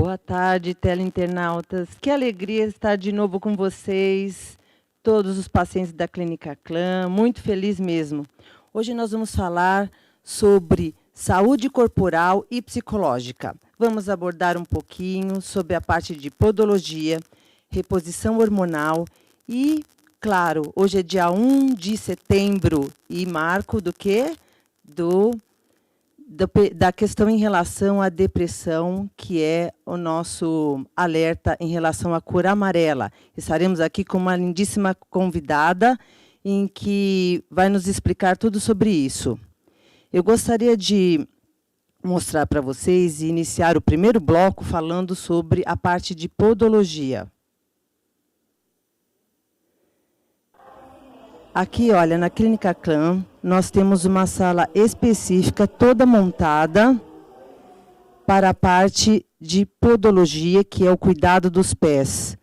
Boa tarde, teleinternautas. Que alegria estar de novo com vocês, todos os pacientes da Clínica Clã, muito feliz mesmo. Hoje nós vamos falar sobre saúde corporal e psicológica. Vamos abordar um pouquinho sobre a parte de podologia, reposição hormonal e, claro, hoje é dia 1 de setembro e marco do quê? Da questão em relação à depressão, que é o nosso alerta em relação à cor amarela. Estaremos aqui com uma lindíssima convidada, em que vai nos explicar tudo sobre isso. Eu gostaria de mostrar para vocês e iniciar o primeiro bloco falando sobre a parte de podologia. Aqui, olha, na Clínica Clã, nós temos uma sala específica, toda montada para a parte de podologia, que é o cuidado dos pés.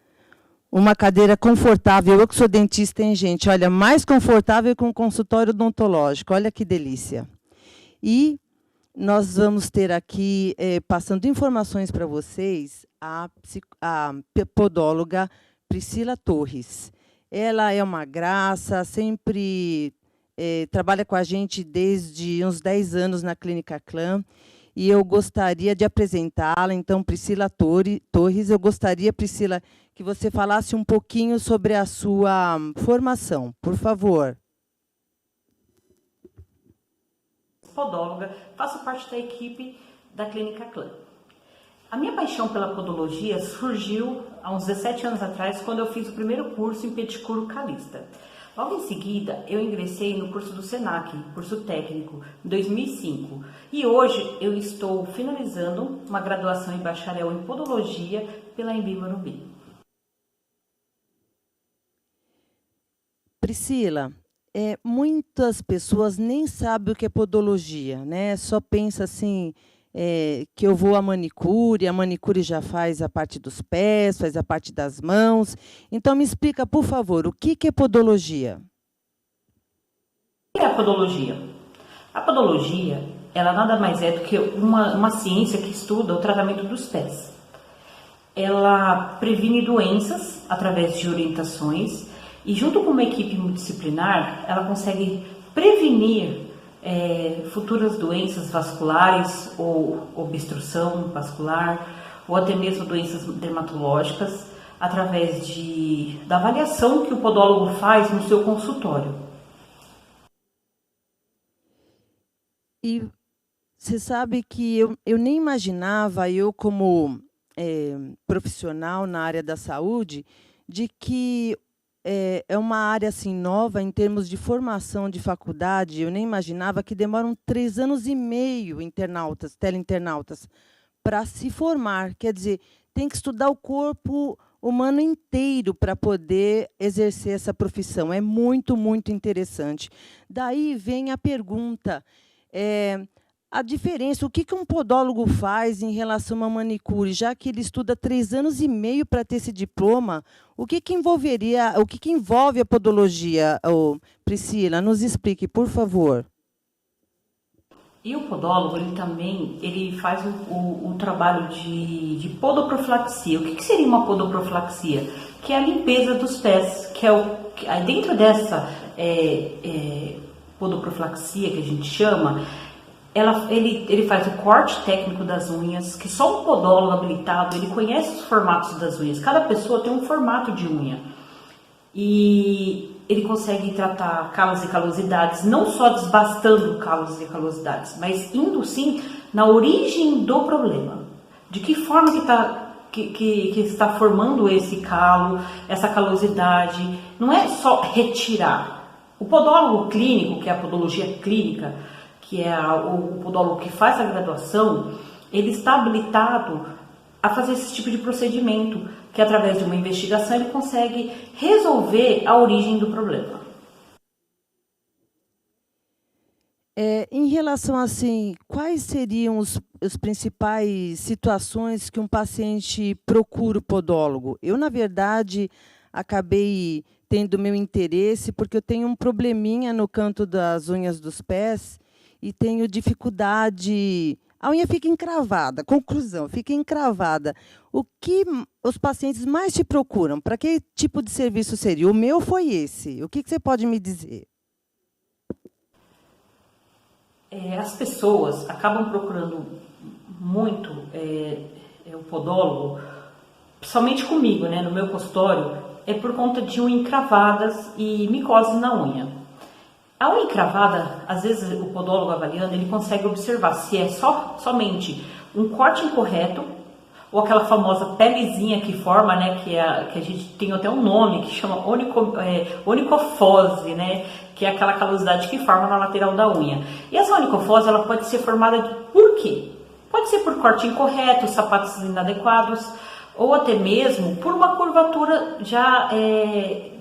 Uma cadeira confortável, eu que sou dentista, hein, gente? Olha, mais confortável que um consultório odontológico, olha que delícia. E nós vamos ter aqui, passando informações para vocês, a podóloga Priscila Torres. Ela é uma graça, sempre trabalha com a gente desde uns 10 anos na Clínica Clã, e eu gostaria de apresentá-la. Então, Priscila Torres, eu gostaria, Priscila, que você falasse um pouquinho sobre a sua formação, por favor. Podóloga, faço parte da equipe da Clínica Clã. A minha paixão pela podologia surgiu há uns 17 anos atrás, quando eu fiz o primeiro curso em pedicure calista. Logo em seguida, eu ingressei no curso do SENAC, curso técnico, em 2005. E hoje eu estou finalizando uma graduação em bacharel em podologia pela Embi Morumbi. Priscila, muitas pessoas nem sabem o que é podologia, né? Só pensa assim, que eu vou à manicure, a manicure já faz a parte dos pés, faz a parte das mãos. Então, me explica, por favor, o que é podologia? O que é a podologia? A podologia, ela nada mais é do que uma ciência que estuda o tratamento dos pés. Ela previne doenças através de orientações e, junto com uma equipe multidisciplinar, ela consegue prevenir futuras doenças vasculares ou obstrução vascular, ou até mesmo doenças dermatológicas, através da avaliação que o podólogo faz no seu consultório. E você sabe que eu nem imaginava, eu como profissional na área da saúde, de que é uma área assim nova em termos de formação de faculdade. Eu nem imaginava que demoram 3 anos e meio, teleinternautas, para se formar. Quer dizer, tem que estudar o corpo humano inteiro para poder exercer essa profissão. É muito, muito interessante. Daí vem a pergunta, a diferença, o que um podólogo faz em relação a uma manicure, já que ele estuda 3 anos e meio para ter esse diploma? O que envolve a podologia, Priscila? Nos explique, por favor. E o podólogo, ele faz o trabalho de podoprofilaxia. O que seria uma podoprofilaxia? Que é a limpeza dos pés, dentro dessa podoprofilaxia que a gente chama, ele faz o corte técnico das unhas, que só um podólogo habilitado, ele conhece os formatos das unhas. Cada pessoa tem um formato de unha. E ele consegue tratar calos e calosidades, não só desbastando calos e calosidades, mas indo sim na origem do problema. De que forma que está formando esse calo, essa calosidade. Não é só retirar. O podólogo clínico, que é a podologia clínica, que é o podólogo que faz a graduação, ele está habilitado a fazer esse tipo de procedimento, que através de uma investigação ele consegue resolver a origem do problema. Em relação assim, quais seriam as principais situações que um paciente procura o podólogo? Eu, na verdade, acabei tendo meu interesse porque eu tenho um probleminha no canto das unhas dos pés, e tenho dificuldade, A unha fica encravada. Conclusão, fica encravada. O que os pacientes mais te procuram? Para que tipo de serviço seria? O meu foi esse. O que você pode me dizer? As pessoas acabam procurando muito o podólogo, principalmente comigo, né, no meu consultório, é por conta de unha encravadas e micoses na unha. A unha encravada, às vezes o podólogo avaliando, ele consegue observar se é somente um corte incorreto ou aquela famosa pelezinha que forma, né, que a gente tem até um nome que chama onicofose, né, que é aquela calosidade que forma na lateral da unha. E essa onicofose, ela pode ser formada por quê? Pode ser por corte incorreto, sapatos inadequados, ou até mesmo por uma curvatura já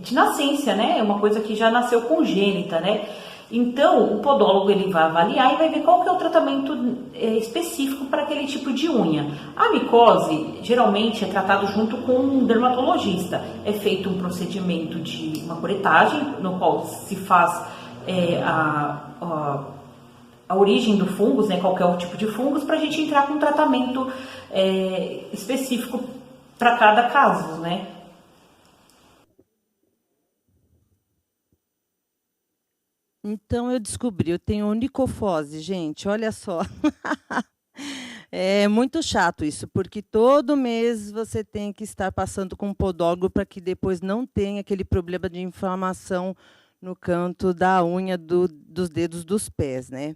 de nascença, né? É uma coisa que já nasceu congênita, né? Então, o podólogo ele vai avaliar e vai ver qual que é o tratamento específico para aquele tipo de unha. A micose, geralmente, é tratado junto com um dermatologista. É feito um procedimento de uma curetagem, no qual se faz a origem do fungo, né, qual que é o tipo de fungos, para a gente entrar com um tratamento específico para cada caso, né? Então, eu descobri, eu tenho onicofose, gente, olha só. É muito chato isso, porque todo mês você tem que estar passando com um podólogo para que depois não tenha aquele problema de inflamação no canto da unha dos dedos dos pés, né?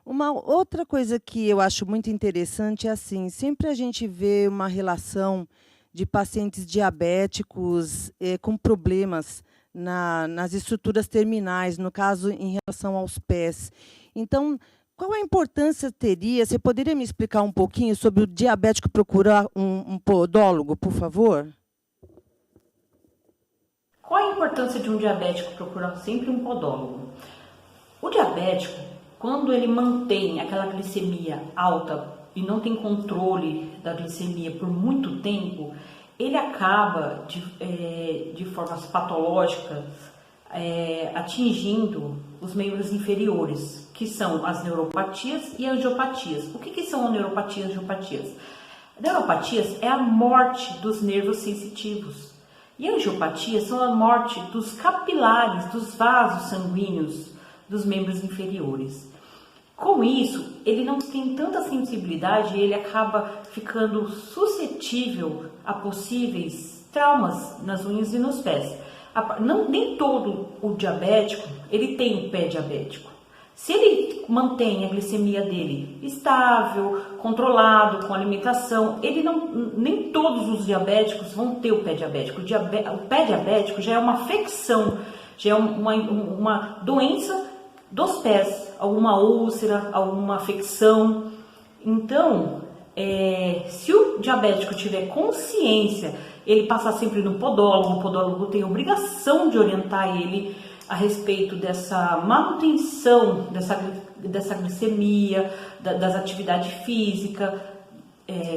Uma outra coisa que eu acho muito interessante é assim, sempre a gente vê uma relação de pacientes diabéticos com problemas nas estruturas terminais, no caso, em relação aos pés. Então, qual a importância teria? Você poderia me explicar um pouquinho sobre o diabético procurar um podólogo, por favor? Qual a importância de um diabético procurar sempre um podólogo? O diabético, quando ele mantém aquela glicemia alta e não tem controle da glicemia por muito tempo, ele acaba de formas patológicas atingindo os membros inferiores, que são as neuropatias e angiopatias. O que são neuropatias e angiopatias? Neuropatias é a morte dos nervos sensitivos. E angiopatias são a morte dos capilares, dos vasos sanguíneos dos membros inferiores. Com isso, ele não tem tanta sensibilidade e ele acaba ficando suscetível a possíveis traumas nas unhas e nos pés. Nem todo o diabético, ele tem o pé diabético. Se ele mantém a glicemia dele estável, controlado, com alimentação, nem todos os diabéticos vão ter o pé diabético. O pé diabético já é uma afecção, já é uma doença dos pés, alguma úlcera, alguma afecção. Então, se o diabético tiver consciência, ele passar sempre no podólogo, o podólogo tem a obrigação de orientar ele a respeito dessa manutenção, dessa glicemia, das atividades físicas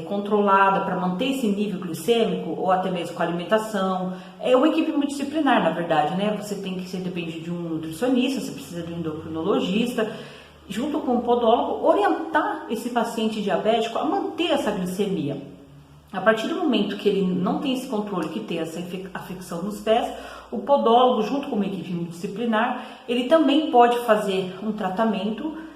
controlada para manter esse nível glicêmico, ou até mesmo com a alimentação. É uma equipe multidisciplinar, na verdade, né? Você depende de um nutricionista, você precisa de um endocrinologista, junto com o podólogo, orientar esse paciente diabético a manter essa glicemia. A partir do momento que ele não tem esse controle, que tem essa afecção nos pés, o podólogo, junto com uma equipe multidisciplinar, ele também pode fazer um tratamento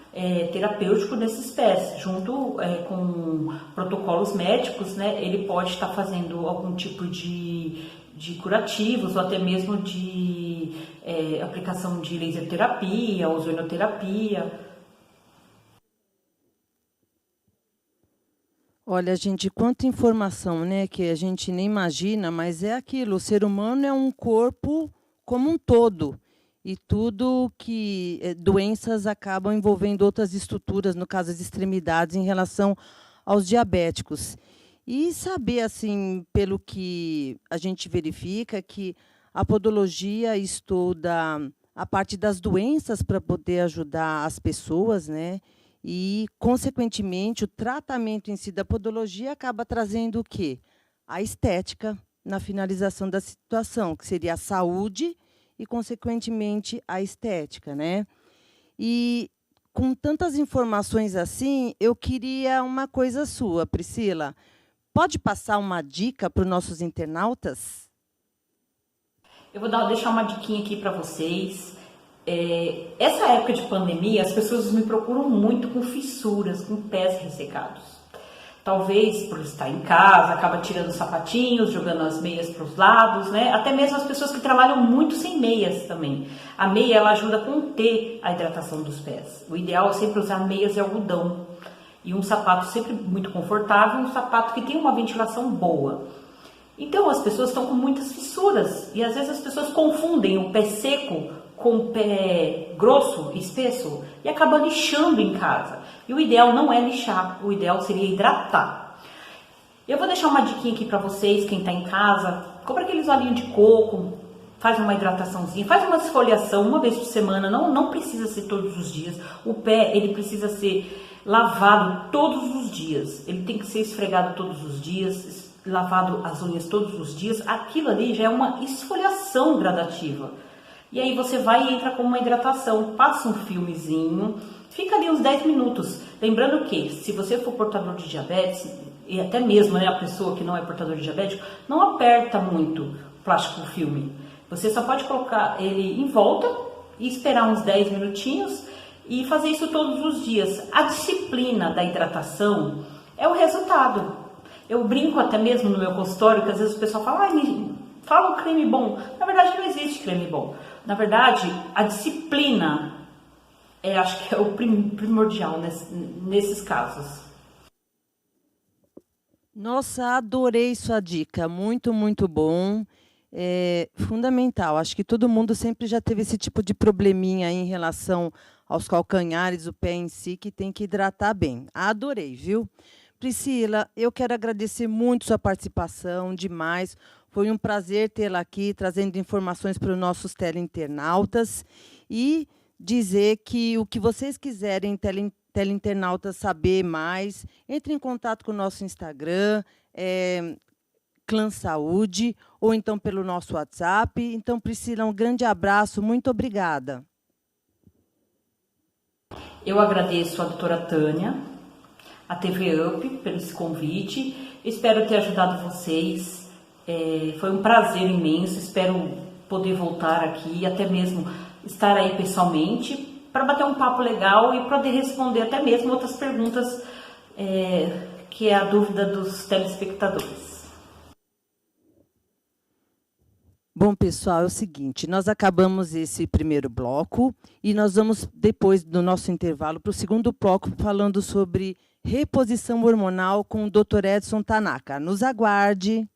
terapêutico nesses pés, junto com protocolos médicos, né? Ele pode estar fazendo algum tipo de curativos ou até mesmo de aplicação de laser terapia, ozonioterapia. Olha, gente, quanta informação, né, que a gente nem imagina, mas é aquilo, o ser humano é um corpo como um todo. E tudo que doenças acabam envolvendo outras estruturas, no caso as extremidades, em relação aos diabéticos. E saber, assim, pelo que a gente verifica, que a podologia estuda a parte das doenças para poder ajudar as pessoas, né? E, consequentemente, o tratamento em si da podologia acaba trazendo o quê? A estética na finalização da situação, que seria a saúde e, consequentemente, a estética, né? E com tantas informações assim, eu queria uma coisa sua, Priscila. Pode passar uma dica para os nossos internautas? Eu vou deixar uma diquinha aqui para vocês. Essa época de pandemia, as pessoas me procuram muito com fissuras, com pés ressecados. Talvez por estar em casa, acaba tirando os sapatinhos, jogando as meias para os lados, né? Até mesmo as pessoas que trabalham muito sem meias também. A meia, ela ajuda a conter a hidratação dos pés. O ideal é sempre usar meias de algodão. E um sapato sempre muito confortável, um sapato que tem uma ventilação boa. Então as pessoas estão com muitas fissuras e às vezes as pessoas confundem o pé seco com o pé grosso, espesso, e acabam lixando em casa. E o ideal não é lixar, o ideal seria hidratar. Eu vou deixar uma diquinha aqui para vocês, quem está em casa, compra aqueles olhinhos de coco, faz uma hidrataçãozinha, faz uma esfoliação uma vez por semana, não precisa ser todos os dias. O pé, ele precisa ser lavado todos os dias, ele tem que ser esfregado todos os dias, lavado as unhas todos os dias. Aquilo ali já é uma esfoliação gradativa. E aí você vai e entra com uma hidratação, passa um filmezinho, fica ali uns 10 minutos. Lembrando que se você for portador de diabetes, e até mesmo, né, a pessoa que não é portador de diabetes, não aperta muito o plástico filme. Você só pode colocar ele em volta e esperar uns 10 minutinhos e fazer isso todos os dias. A disciplina da hidratação é o resultado. Eu brinco até mesmo no meu consultório, que às vezes o pessoal fala, fala um creme bom. Na verdade, não existe creme bom. Na verdade, a disciplina acho que é o primordial nesses casos. Nossa, adorei sua dica. Muito, muito bom. É fundamental. Acho que todo mundo sempre já teve esse tipo de probleminha aí em relação aos calcanhares, o pé em si, que tem que hidratar bem. Adorei, viu? Priscila, eu quero agradecer muito sua participação, demais. Foi um prazer tê-la aqui, trazendo informações para os nossos teleinternautas. E dizer que o que vocês quiserem, teleinternautas, saber mais, entre em contato com o nosso Instagram, Clã Saúde, ou então pelo nosso WhatsApp. Então, Priscila, um grande abraço, muito obrigada. Eu agradeço a doutora Tânia, a TV Up, pelo esse convite. Espero ter ajudado vocês. Foi um prazer imenso. Espero poder voltar aqui e até mesmo estar aí pessoalmente para bater um papo legal e poder responder até mesmo outras perguntas que é a dúvida dos telespectadores. Bom, pessoal, é o seguinte, nós acabamos esse primeiro bloco e nós vamos, depois do nosso intervalo, para o segundo bloco, falando sobre reposição hormonal com o Dr. Edson Tanaka. Nos aguarde.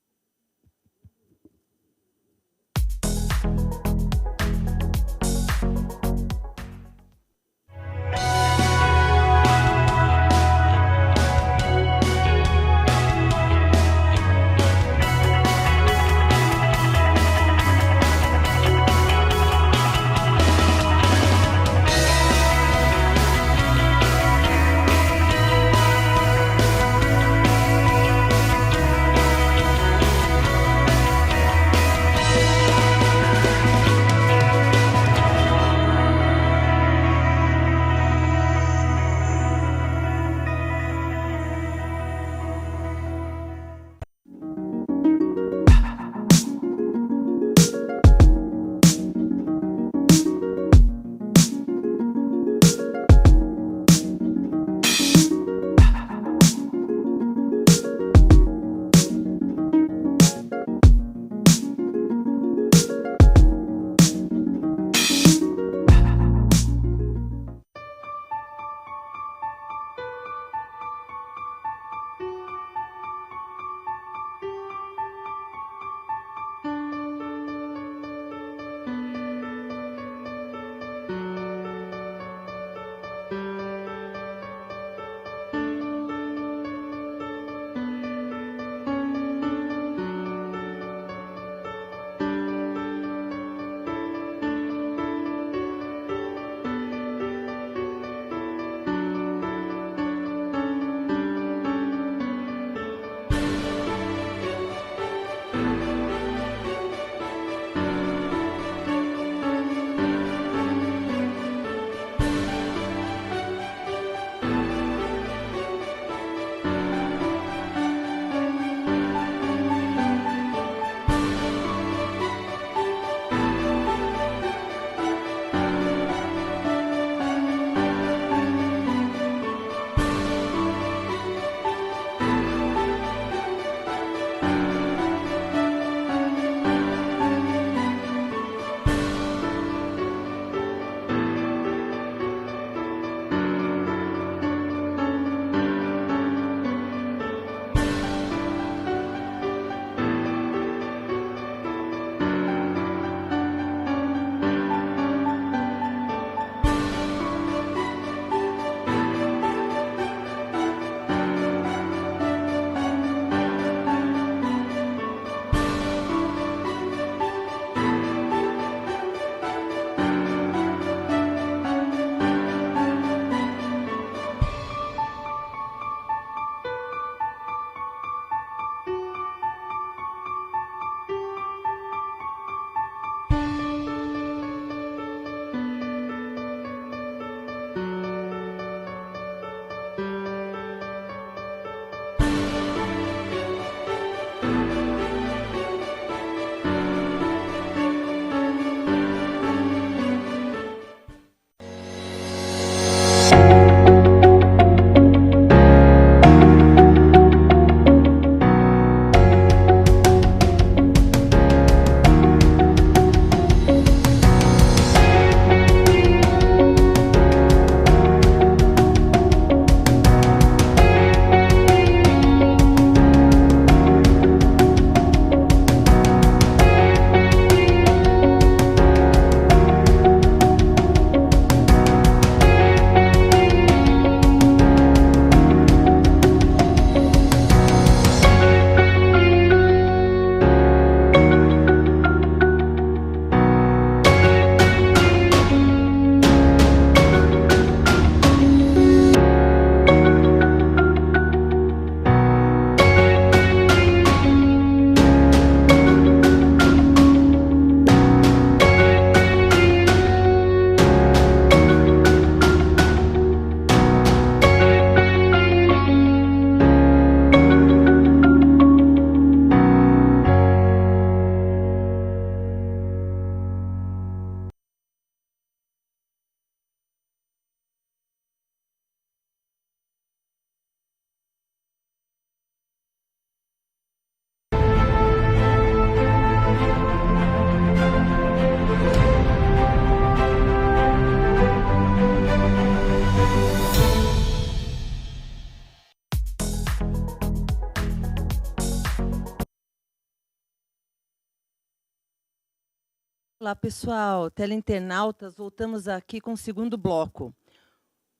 Olá, pessoal, teleinternautas, voltamos aqui com o segundo bloco.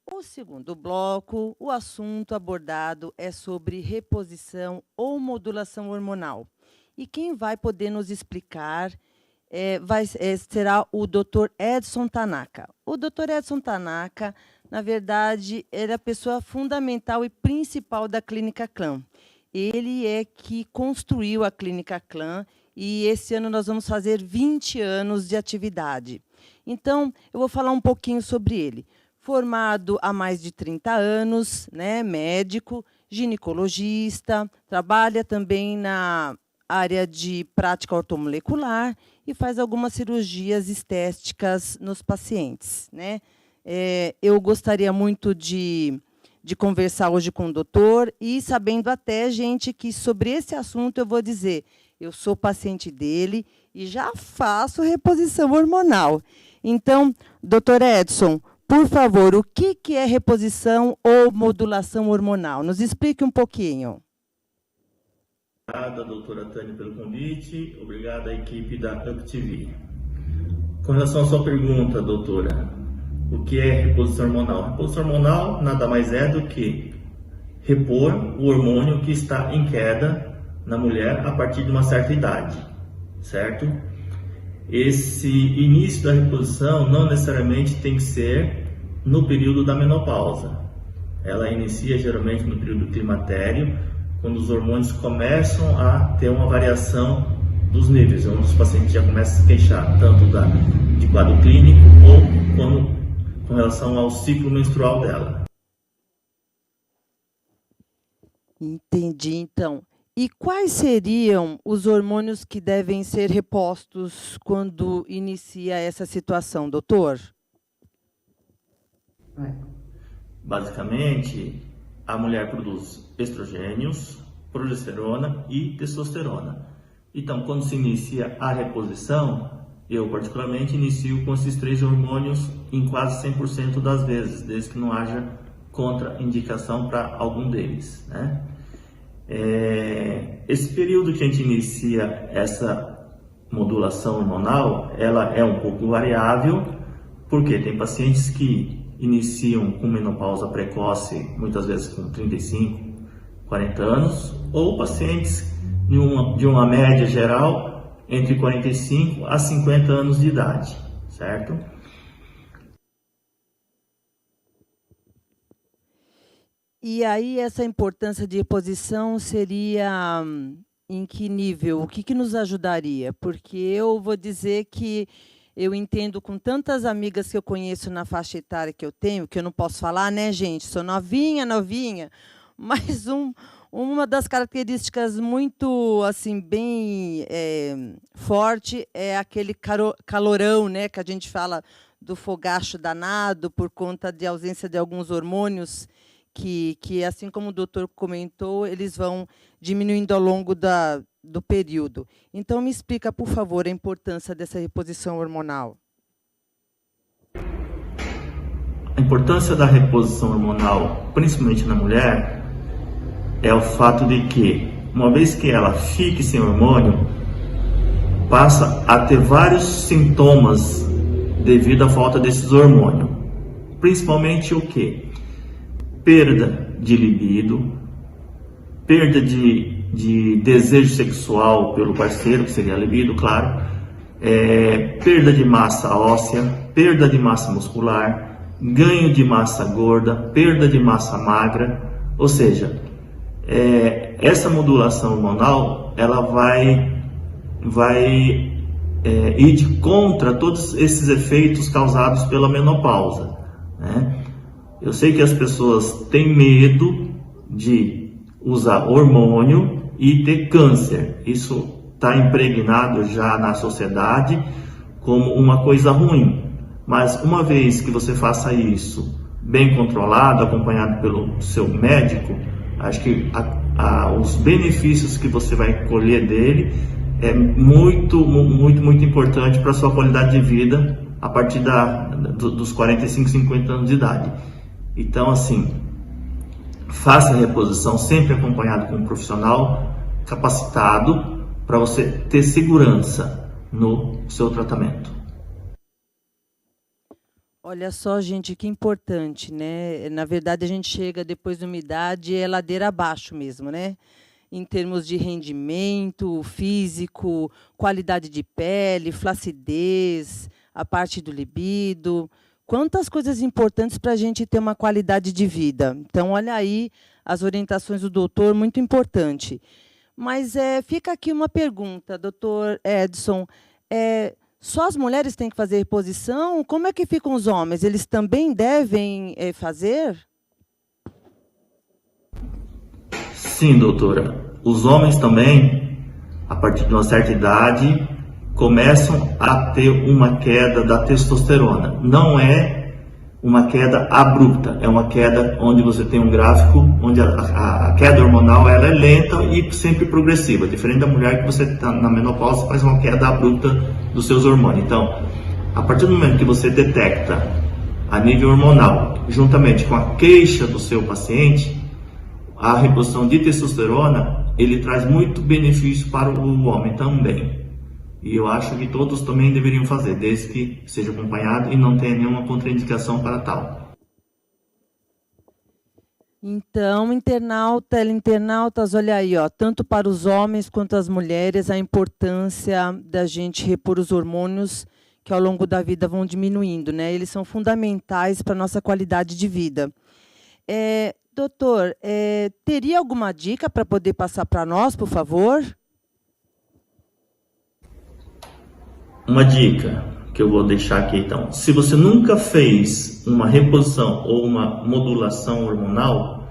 O segundo bloco, o assunto abordado é sobre reposição ou modulação hormonal. E quem vai poder nos explicar será o Dr. Edson Tanaka. O Dr. Edson Tanaka, na verdade, era a pessoa fundamental e principal da Clínica Clan. Ele é que construiu a Clínica Clan e esse ano nós vamos fazer 20 anos de atividade. Então, eu vou falar um pouquinho sobre ele. Formado há mais de 30 anos, né, médico, ginecologista, trabalha também na área de prática ortomolecular e faz algumas cirurgias estéticas nos pacientes, né? Eu gostaria muito de conversar hoje com o doutor e sabendo até, gente, que sobre esse assunto eu vou dizer, eu sou paciente dele e já faço reposição hormonal. Então, doutor Edson, por favor, o que é reposição ou modulação hormonal? Nos explique um pouquinho. Obrigada, doutora Tânia, pelo convite. Obrigado à equipe da UpTV. Com relação à sua pergunta, doutora, o que é reposição hormonal? Reposição hormonal nada mais é do que repor o hormônio que está em queda na mulher a partir de uma certa idade, certo? Esse início da reposição não necessariamente tem que ser no período da menopausa. Ela inicia geralmente no período climatério, quando os hormônios começam a ter uma variação dos níveis, onde os pacientes já começam a se queixar, tanto de quadro clínico ou com relação ao ciclo menstrual dela. Entendi, então. E quais seriam os hormônios que devem ser repostos quando inicia essa situação, doutor? Basicamente, a mulher produz estrogênios, progesterona e testosterona. Então, quando se inicia a reposição, eu particularmente inicio com esses 3 hormônios em quase 100% das vezes, desde que não haja contraindicação para algum deles, né? Esse período que a gente inicia essa modulação hormonal, ela é um pouco variável, porque tem pacientes que iniciam com menopausa precoce, muitas vezes com 35, 40 anos, ou pacientes de uma média geral entre 45 a 50 anos de idade, certo? E aí essa importância de reposição seria em que nível? O que nos ajudaria? Porque eu vou dizer que eu entendo com tantas amigas que eu conheço na faixa etária que eu tenho, que eu não posso falar, né, gente? Sou novinha, mas uma das características muito, assim, bem forte é aquele calorão, né, que a gente fala do fogacho danado por conta de ausência de alguns hormônios que, assim como o doutor comentou, eles vão diminuindo ao longo do período. Então, me explica, por favor, a importância dessa reposição hormonal. A importância da reposição hormonal, principalmente na mulher, é o fato de que, uma vez que ela fique sem hormônio, passa a ter vários sintomas devido à falta desses hormônios. Principalmente o quê? Perda de libido, perda de desejo sexual pelo parceiro, que seria a libido, claro, perda de massa óssea, perda de massa muscular, ganho de massa gorda, perda de massa magra, ou seja, essa modulação hormonal ela vai ir de contra todos esses efeitos causados pela menopausa, né? Eu sei que as pessoas têm medo de usar hormônio e ter câncer. Isso está impregnado já na sociedade como uma coisa ruim. Mas uma vez que você faça isso bem controlado, acompanhado pelo seu médico, acho que os benefícios que você vai colher dele é muito importante para a sua qualidade de vida a partir dos 45, 50 anos de idade. Então, assim, faça a reposição sempre acompanhado com um profissional capacitado para você ter segurança. no seu tratamento. Olha só, gente, que importante, né? Na verdade, a gente chega depois de uma idade, é ladeira abaixo mesmo, né? Em termos de rendimento físico, qualidade de pele, flacidez, a parte do libido. Quantas coisas importantes para a gente ter uma qualidade de vida. Então, olha aí as orientações do doutor, muito importante. Mas fica aqui uma pergunta, doutor Edson. Só as mulheres têm que fazer reposição? Como é que ficam os homens? Eles também devem fazer? Sim, doutora. Os homens também, a partir de uma certa idade, começam a ter uma queda da testosterona. Não é uma queda abrupta, é uma queda onde você tem um gráfico onde a queda hormonal ela é lenta e sempre progressiva, diferente da mulher que você está na menopausa, faz uma queda abrupta dos seus hormônios. Então, a partir do momento que você detecta a nível hormonal, juntamente com a queixa do seu paciente, a reposição de testosterona, ele traz muito benefício para o homem também. E eu acho que todos também deveriam fazer, desde que seja acompanhado e não tenha nenhuma contraindicação para tal. Então, internautas, olha aí, ó, tanto para os homens quanto as mulheres, a importância da gente repor os hormônios que ao longo da vida vão diminuindo, né? Eles são fundamentais para a nossa qualidade de vida. Doutor, teria alguma dica para poder passar para nós, por favor? Uma dica que eu vou deixar aqui, então. Se você nunca fez uma reposição ou uma modulação hormonal,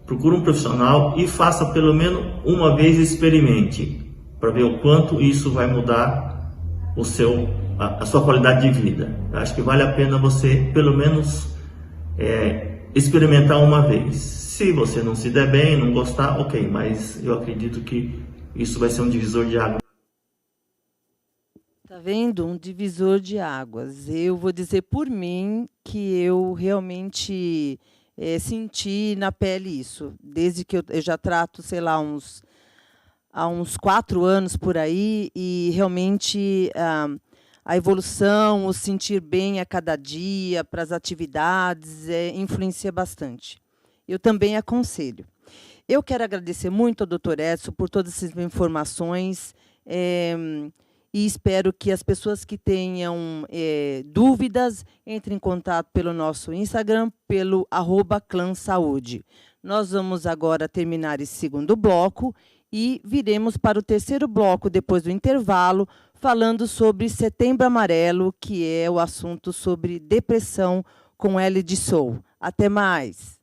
procure um profissional e faça pelo menos uma vez e experimente, para ver o quanto isso vai mudar a sua qualidade de vida. Eu acho que vale a pena você, pelo menos, experimentar uma vez. Se você não se der bem, não gostar, ok, mas eu acredito que isso vai ser um divisor de águas. Tá vendo? Um divisor de águas. Eu vou dizer por mim que eu realmente senti na pele isso. Desde que eu já trato, sei lá, há uns 4 anos por aí, e realmente a evolução, o sentir bem a cada dia para as atividades, influencia bastante. Eu também aconselho. Eu quero agradecer muito ao doutor Edson por todas essas informações, e espero que as pessoas que tenham dúvidas entrem em contato pelo nosso Instagram, pelo @clansaúde. Nós vamos agora terminar esse segundo bloco e viremos para o terceiro bloco, depois do intervalo, falando sobre Setembro Amarelo, que é o assunto sobre depressão com L de Sou. Até mais!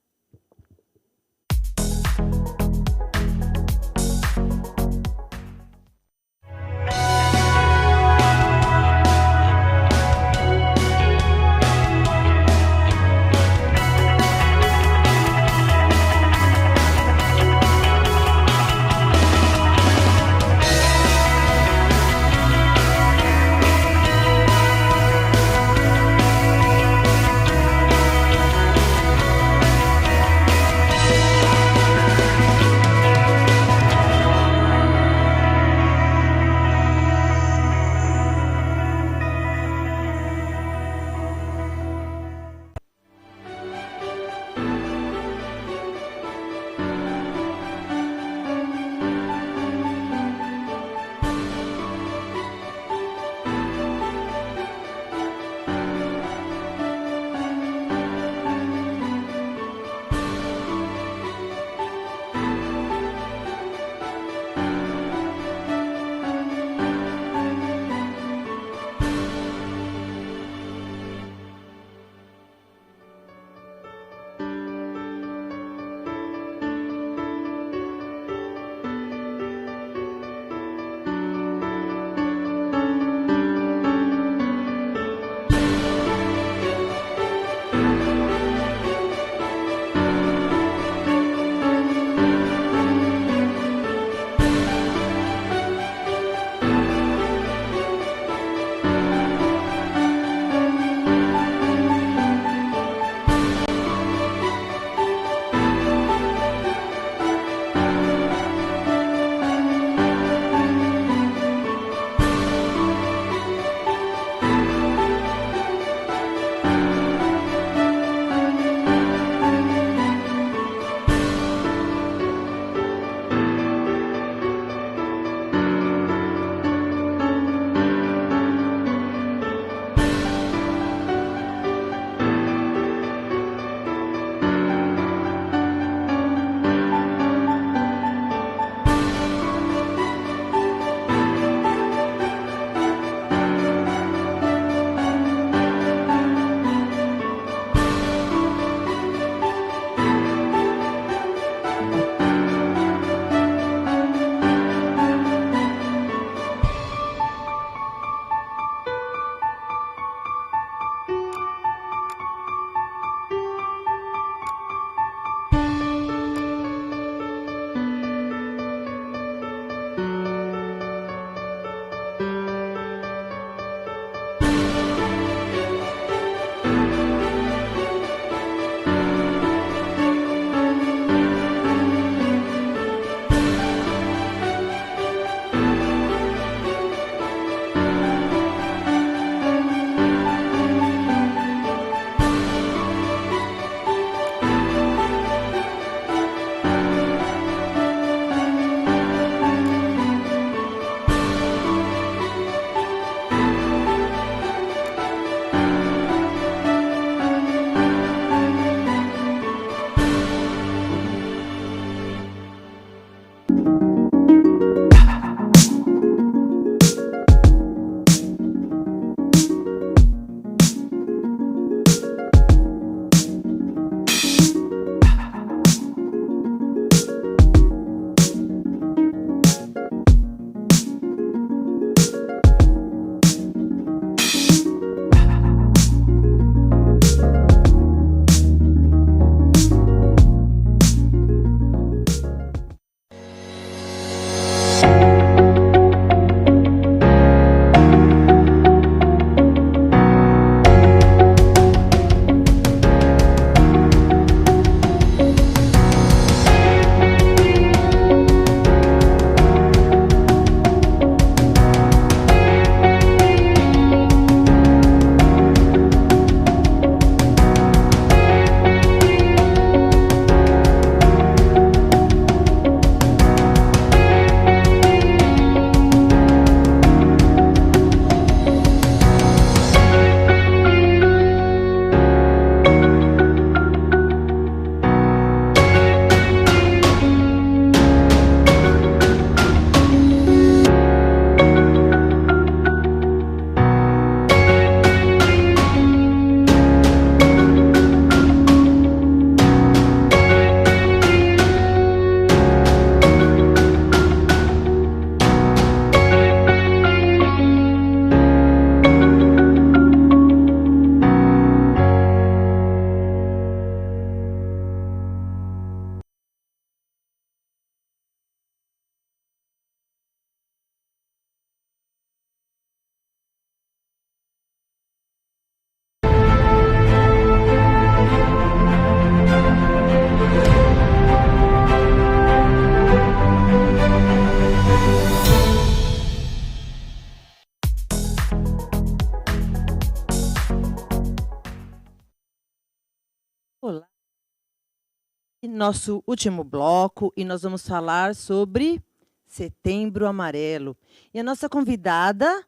Nosso último bloco, e nós vamos falar sobre Setembro Amarelo. E a nossa convidada,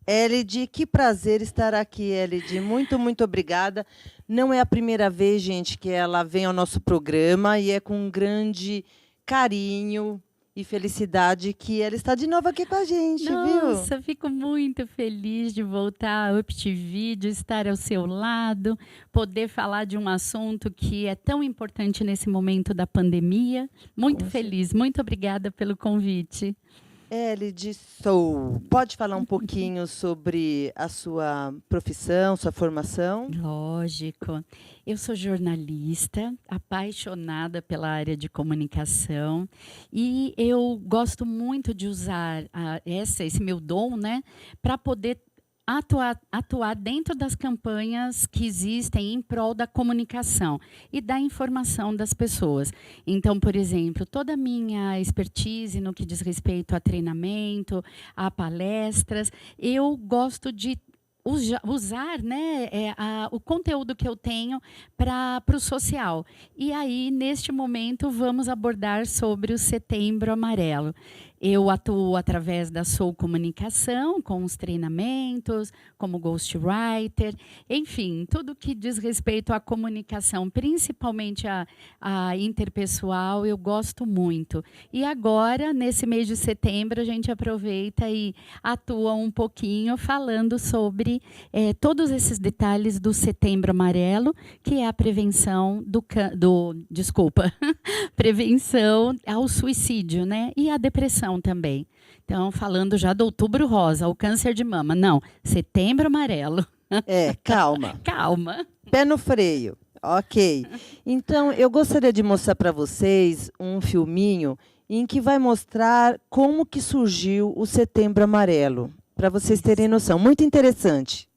Elide, que prazer estar aqui, Elide. Muito, muito obrigada. Não é a primeira vez, gente, que ela vem ao nosso programa, e é com um grande carinho e felicidade que ela está de novo aqui com a gente, viu? Nossa, fico muito feliz de voltar à UpTV, de estar ao seu lado, poder falar de um assunto que é tão importante nesse momento da pandemia. Muito feliz, muito obrigada pelo convite. Elide Sou, pode falar um pouquinho sobre a sua profissão, sua formação? Lógico. Eu sou jornalista, apaixonada pela área de comunicação, e eu gosto muito de usar esse meu dom, né, para poder atuar dentro das campanhas que existem em prol da comunicação e da informação das pessoas. Então, por exemplo, toda a minha expertise no que diz respeito a treinamento, a palestras, eu gosto de usar, né, o conteúdo que eu tenho para o social. E aí, neste momento, vamos abordar sobre o Setembro Amarelo. Eu atuo através da Sou Comunicação, com os treinamentos, como ghostwriter, enfim, tudo que diz respeito à comunicação, principalmente a interpessoal, eu gosto muito. E agora, nesse mês de setembro, a gente aproveita e atua um pouquinho falando sobre todos esses detalhes do Setembro Amarelo, que é a prevenção prevenção ao suicídio, né? E à depressão também. Então, falando já do Outubro Rosa, o câncer de mama. Não, Setembro Amarelo. Calma. Calma. Pé no freio. Ok. Então, eu gostaria de mostrar para vocês um filminho em que vai mostrar como que surgiu o Setembro Amarelo, para vocês terem noção. Muito interessante.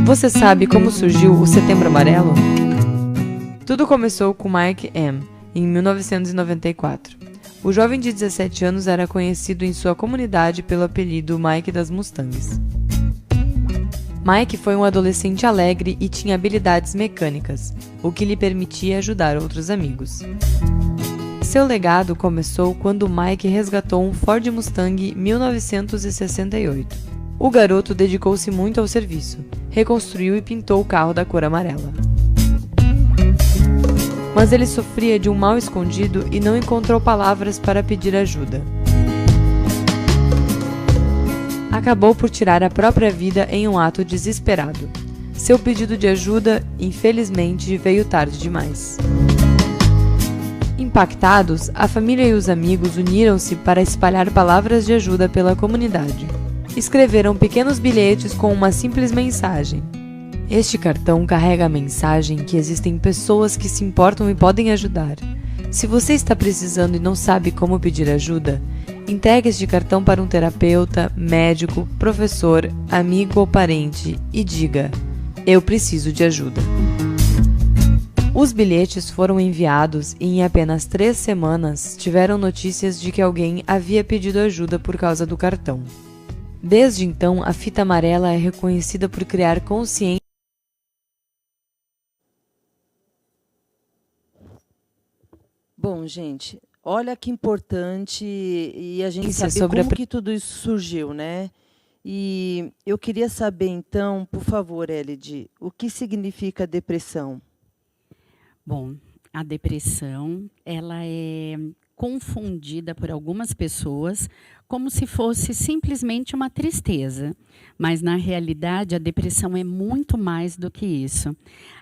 Você sabe como surgiu o Setembro Amarelo? Tudo começou com Mike M., em 1994. O jovem de 17 anos era conhecido em sua comunidade pelo apelido Mike das Mustangs. Mike foi um adolescente alegre e tinha habilidades mecânicas, o que lhe permitia ajudar outros amigos. Seu legado começou quando Mike resgatou um Ford Mustang 1968. O garoto dedicou-se muito ao serviço, reconstruiu e pintou o carro da cor amarela. Mas ele sofria de um mal escondido e não encontrou palavras para pedir ajuda. Acabou por tirar a própria vida em um ato desesperado. Seu pedido de ajuda, infelizmente, veio tarde demais. Impactados, a família e os amigos uniram-se para espalhar palavras de ajuda pela comunidade. Escreveram pequenos bilhetes com uma simples mensagem. Este cartão carrega a mensagem que existem pessoas que se importam e podem ajudar. Se você está precisando e não sabe como pedir ajuda, entregue este cartão para um terapeuta, médico, professor, amigo ou parente e diga: "Eu preciso de ajuda". Os bilhetes foram enviados e em apenas 3 semanas tiveram notícias de que alguém havia pedido ajuda por causa do cartão. Desde então, a fita amarela é reconhecida por criar consciência. Bom, gente, olha que importante e a gente sabe sobre como que tudo isso surgiu, né? E eu queria saber, então, por favor, Elide, o que significa depressão? Bom, a depressão, ela é confundida por algumas pessoas como se fosse simplesmente uma tristeza. Mas, na realidade, a depressão é muito mais do que isso.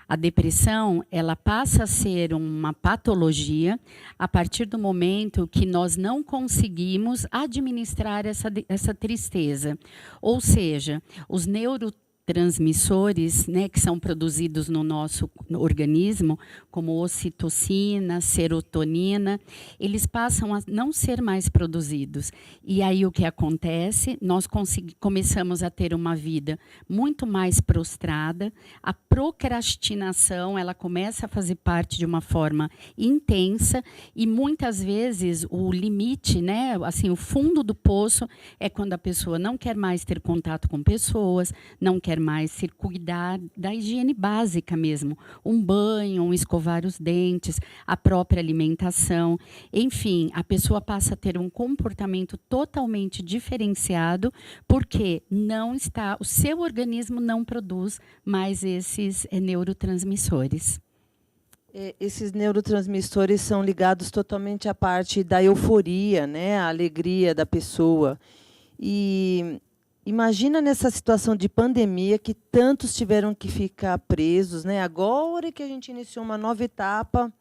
A depressão, ela passa a ser uma patologia a partir do momento que nós não conseguimos administrar essa tristeza. Ou seja, os neurotransmissores, né, que são produzidos no nosso organismo, como ocitocina, serotonina, eles passam a não ser mais produzidos. E aí o que acontece? Nós começamos a ter uma vida muito mais prostrada, a procrastinação, ela começa a fazer parte de uma forma intensa e muitas vezes o limite, né, assim, o fundo do poço é quando a pessoa não quer mais ter contato com pessoas, não quer mais se cuidar da higiene básica mesmo, um banho, um escovar os dentes, a própria alimentação, enfim, a pessoa passa a ter um comportamento totalmente diferenciado porque o seu organismo não produz mais esses neurotransmissores. Esses neurotransmissores são ligados totalmente à parte da euforia, né, a alegria da pessoa. E imagina nessa situação de pandemia que tantos tiveram que ficar presos, né? Agora que a gente iniciou uma nova etapa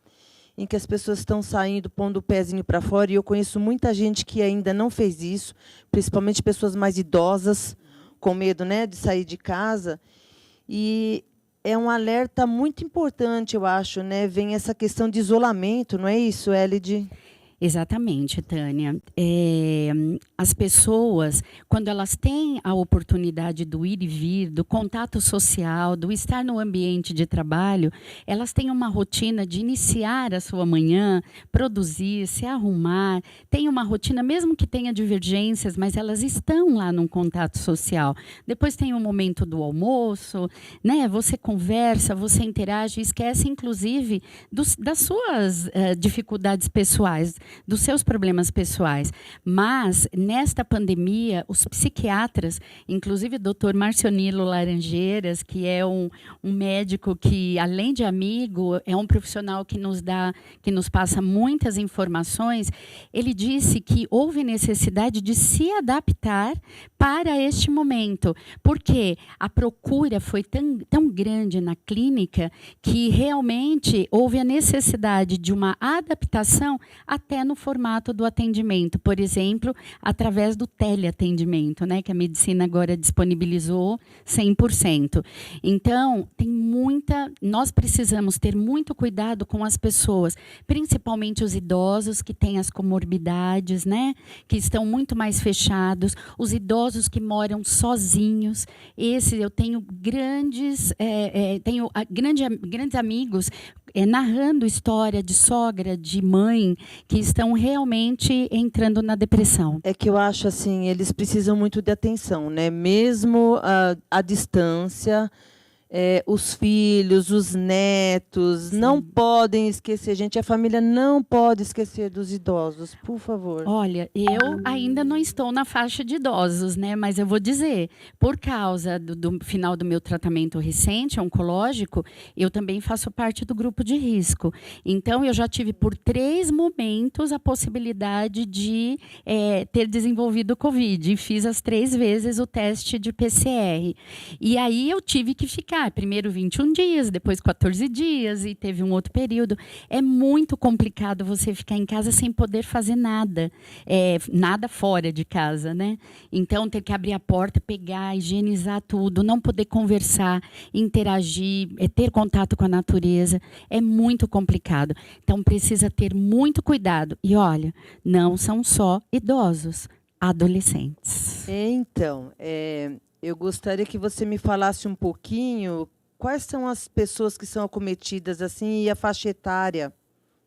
em que as pessoas estão saindo, pondo o pezinho para fora, e eu conheço muita gente que ainda não fez isso, principalmente pessoas mais idosas, com medo, né, de sair de casa. E é um alerta muito importante, eu acho, né? Vem essa questão de isolamento, não é isso, Elide? Exatamente, Tânia. As pessoas, quando elas têm a oportunidade do ir e vir, do contato social, do estar no ambiente de trabalho, elas têm uma rotina de iniciar a sua manhã, produzir, se arrumar, tem uma rotina, mesmo que tenha divergências, mas elas estão lá num contato social. Depois tem o momento do almoço, né? Você conversa, você interage, esquece, inclusive, das suas dificuldades pessoais, dos seus problemas pessoais. Mas, nesta pandemia, os psiquiatras, inclusive o Dr. Marcionilo Laranjeiras, que é um médico que, além de amigo, é um profissional que nos passa muitas informações, ele disse que houve necessidade de se adaptar para este momento, porque a procura foi tão grande na clínica que realmente houve a necessidade de uma adaptação até no formato do atendimento, por exemplo, através do teleatendimento, né, que a medicina agora disponibilizou 100%. Então, nós precisamos ter muito cuidado com as pessoas, principalmente os idosos que têm as comorbidades, né, que estão muito mais fechados, os idosos que moram sozinhos. Eu tenho grandes amigos narrando história de sogra, de mãe, que estão realmente entrando na depressão. É que eu acho assim, eles precisam muito de atenção, né? Mesmo à distância, os filhos, os netos, sim, não podem esquecer, gente, a família não pode esquecer dos idosos, por favor. Olha, eu ainda não estou na faixa de idosos, né? Mas eu vou dizer, por causa do final do meu tratamento recente, oncológico, eu também faço parte do grupo de risco. Então, eu já tive por 3 momentos a possibilidade de ter desenvolvido Covid. E fiz as 3 vezes o teste de PCR. E aí eu tive que ficar primeiro 21 dias, depois 14 dias, e teve um outro período. É muito complicado você ficar em casa sem poder fazer nada, nada fora de casa, né? Então, ter que abrir a porta, pegar, higienizar tudo, não poder conversar, interagir, ter contato com a natureza, é muito complicado. Então, precisa ter muito cuidado. E, olha, não são só idosos, adolescentes. Então, eu gostaria que você me falasse um pouquinho quais são as pessoas que são acometidas assim e a faixa etária,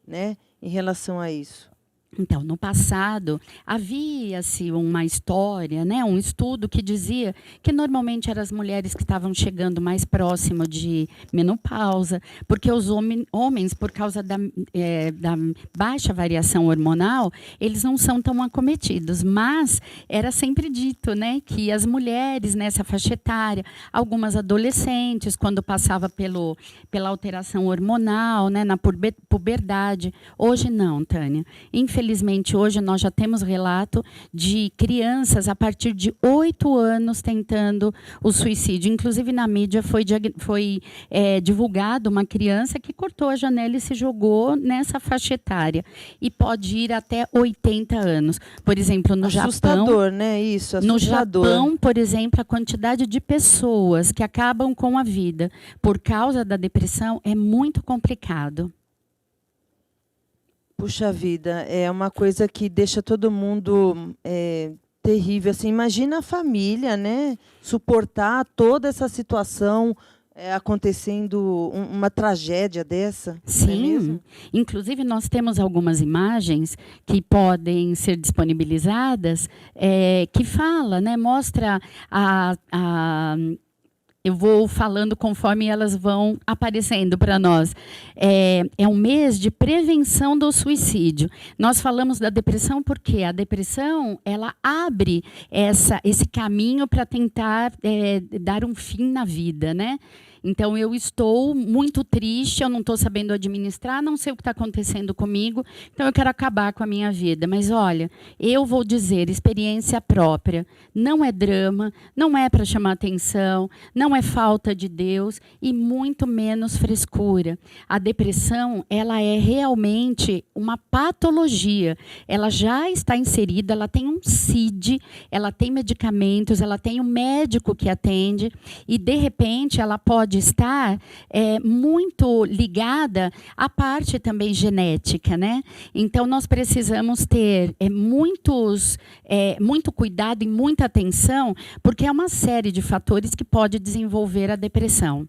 né, em relação a isso. Então, no passado, havia-se uma história, né, um estudo que dizia que normalmente eram as mulheres que estavam chegando mais próximo de menopausa, porque os homens, por causa da baixa variação hormonal, eles não são tão acometidos. Mas era sempre dito, né, que as mulheres nessa faixa etária, algumas adolescentes, quando passava pela alteração hormonal, né, na puberdade. Hoje não, Tânia. Infelizmente, infelizmente, hoje nós já temos relato de crianças a partir de 8 anos tentando o suicídio. Inclusive, na mídia foi divulgado uma criança que cortou a janela e se jogou nessa faixa etária. E pode ir até 80 anos. Por exemplo, no assustador, Japão, né? Isso, no assustador. Japão, por exemplo, a quantidade de pessoas que acabam com a vida por causa da depressão é muito complicado. Puxa vida, é uma coisa que deixa todo mundo terrível. Assim, imagina a família, né? Suportar toda essa situação acontecendo, uma tragédia dessa. Sim, não é mesmo? Inclusive nós temos algumas imagens que podem ser disponibilizadas, que fala, né? Mostra eu vou falando conforme elas vão aparecendo para nós. É um mês de prevenção do suicídio. Nós falamos da depressão porque a depressão ela abre esse caminho para tentar dar um fim na vida, né? Então, eu estou muito triste, eu não estou sabendo administrar, não sei o que está acontecendo comigo, então eu quero acabar com a minha vida. Mas, olha, eu vou dizer, experiência própria, não é drama, não é para chamar atenção, não é falta de Deus e muito menos frescura. A depressão, ela é realmente uma patologia. Ela já está inserida, ela tem um CID, ela tem medicamentos, ela tem um médico que atende e, de repente, ela pode estar muito ligada à parte também genética, né? Então, nós precisamos ter muito cuidado e muita atenção, porque é uma série de fatores que pode desenvolver a depressão.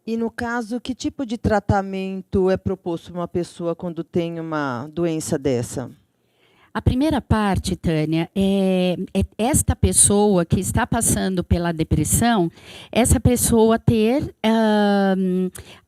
E, no caso, que tipo de tratamento é proposto para uma pessoa quando tem uma doença dessa? A primeira parte, Tânia, é esta pessoa que está passando pela depressão, essa pessoa ter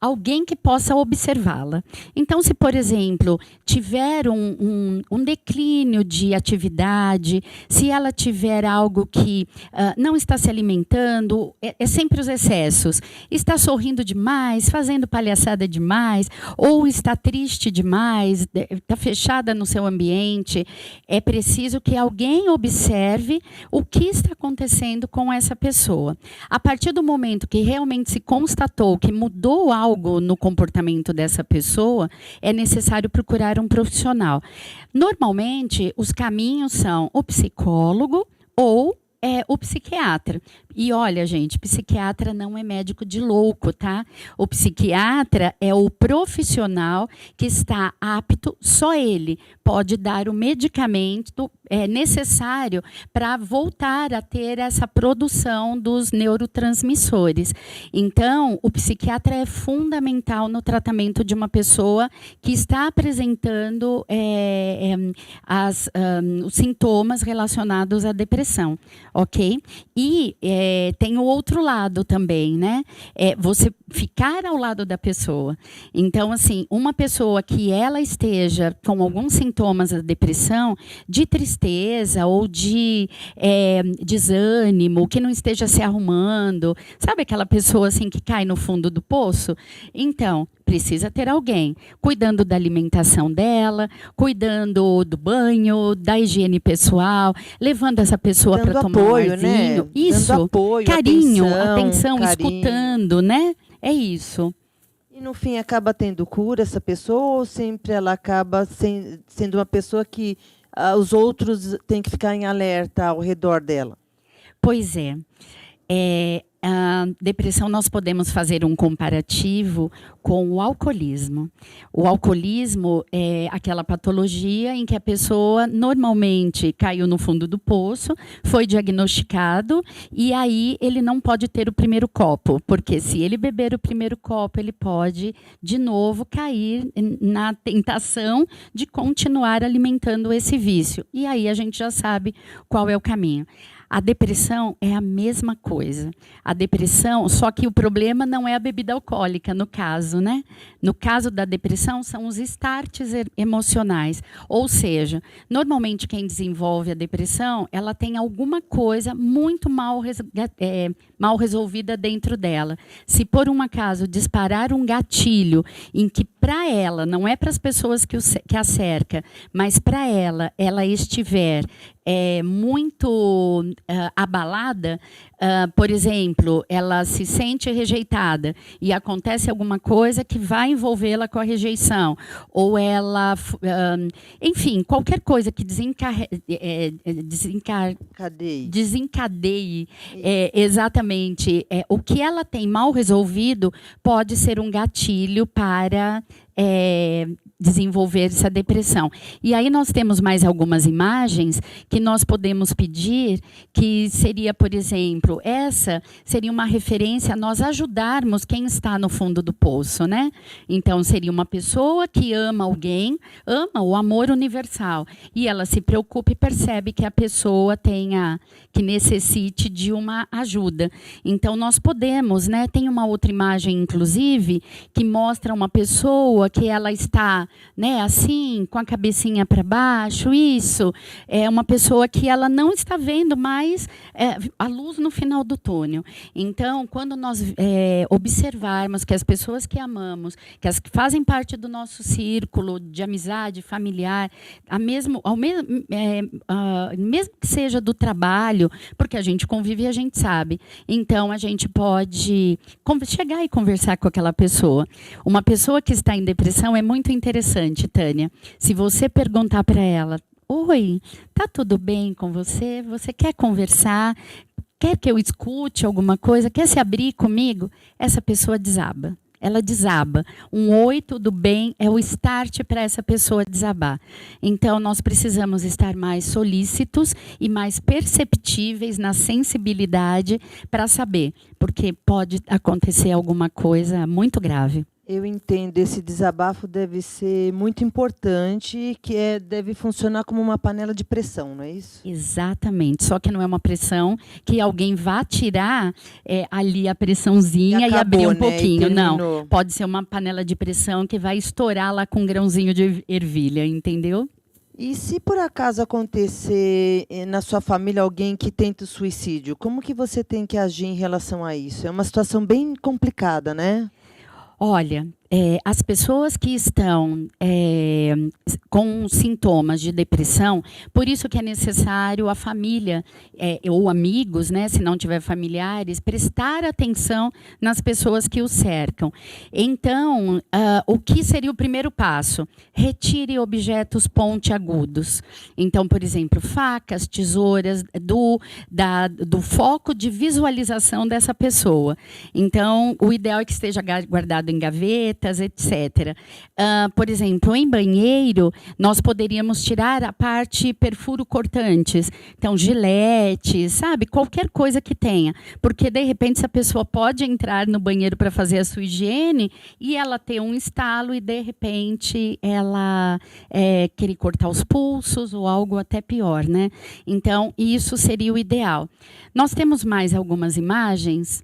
alguém que possa observá-la. Então, se, por exemplo, tiver um declínio de atividade, se ela tiver algo que não está se alimentando, é sempre os excessos. Está sorrindo demais, fazendo palhaçada demais, ou está triste demais, está fechada no seu ambiente. É preciso que alguém observe o que está acontecendo com essa pessoa. A partir do momento que realmente se constatou que mudou algo no comportamento dessa pessoa, é necessário procurar um profissional. Normalmente, os caminhos são o psicólogo ou o psiquiatra. E olha, gente, psiquiatra não é médico de louco, tá? O psiquiatra é o profissional que está apto, só ele pode dar o medicamento necessário para voltar a ter essa produção dos neurotransmissores. Então, o psiquiatra é fundamental no tratamento de uma pessoa que está apresentando os sintomas relacionados à depressão, ok? E tem o outro lado também, né? Você ficar ao lado da pessoa. Então, assim, uma pessoa que ela esteja com alguns sintomas da depressão, de tristeza ou de desânimo, que não esteja se arrumando, sabe aquela pessoa assim que cai no fundo do poço? Então, precisa ter alguém cuidando da alimentação dela, cuidando do banho, da higiene pessoal, levando essa pessoa para tomar apoio, um arzinho. né? Isso, dando apoio, carinho, atenção, carinho. Escutando, né? É isso. E, no fim, acaba tendo cura essa pessoa ou sempre ela acaba sendo uma pessoa que os outros têm que ficar em alerta ao redor dela? Pois é. A depressão, nós podemos fazer um comparativo com o alcoolismo. O alcoolismo é aquela patologia em que a pessoa normalmente caiu no fundo do poço, foi diagnosticado e aí ele não pode ter o primeiro copo, porque se ele beber o primeiro copo, ele pode de novo cair na tentação de continuar alimentando esse vício. E aí a gente já sabe qual é o caminho. A depressão é a mesma coisa. A depressão, só que o problema não é a bebida alcoólica, no caso, né? No caso da depressão, são os starts emocionais. Ou seja, normalmente quem desenvolve a depressão, ela tem alguma coisa muito mal resolvida dentro dela. Se por um acaso disparar um gatilho em que para ela, não é para as pessoas que a cerca, mas para ela estiver muito abalada, por exemplo, ela se sente rejeitada e acontece alguma coisa que vai envolvê-la com a rejeição, ou ela, enfim, qualquer coisa que desencadeie exatamente o que ela tem mal resolvido, pode ser um gatilho para desenvolver essa depressão. E aí nós temos mais algumas imagens que nós podemos pedir, que seria, por exemplo, essa seria uma referência a nós ajudarmos quem está no fundo do poço, né? Então, seria uma pessoa que ama alguém, ama o amor universal, e ela se preocupa e percebe que a pessoa que necessite de uma ajuda. Então, nós podemos, né? Tem uma outra imagem, inclusive, que mostra uma pessoa que ela está, né, assim, com a cabecinha para baixo, isso, é uma pessoa que ela não está vendo mais a luz no final do túnel. Então, quando nós observarmos que as pessoas que amamos, que as que fazem parte do nosso círculo de amizade familiar, mesmo que seja do trabalho, porque a gente convive e a gente sabe, então a gente pode chegar e conversar com aquela pessoa. Uma pessoa que está em depressão é muito interessante, Tânia. Se você perguntar para ela: oi, tá tudo bem com você? Você quer conversar? Quer que eu escute alguma coisa? Quer se abrir comigo? Essa pessoa desaba. Ela desaba. Um oi, tudo bem, é o start para essa pessoa desabar. Então, nós precisamos estar mais solícitos e mais perceptíveis na sensibilidade para saber, porque pode acontecer alguma coisa muito grave. Eu entendo, esse desabafo deve ser muito importante, que deve funcionar como uma panela de pressão, não é isso? Exatamente, só que não é uma pressão que alguém vá tirar ali a pressãozinha e abrir um pouquinho. Não, pode ser uma panela de pressão que vai estourar lá com um grãozinho de ervilha, entendeu? E se por acaso acontecer na sua família alguém que tenta o suicídio, como que você tem que agir em relação a isso? É uma situação bem complicada, né? Olha, as pessoas que estão com sintomas de depressão, por isso que é necessário a família ou amigos, né, se não tiver familiares, prestar atenção nas pessoas que o cercam. Então, o que seria o primeiro passo? Retire objetos pontiagudos. Então, por exemplo, facas, tesouras, do foco de visualização dessa pessoa. Então, o ideal é que esteja guardado em gaveta, etc. Por exemplo, em banheiro, nós poderíamos tirar a parte perfuro cortantes. Então, gilete, sabe? Qualquer coisa que tenha. Porque, de repente, essa pessoa pode entrar no banheiro para fazer a sua higiene e ela ter um estalo e, de repente, ela querer cortar os pulsos ou algo até pior, né? Então, isso seria o ideal. Nós temos mais algumas imagens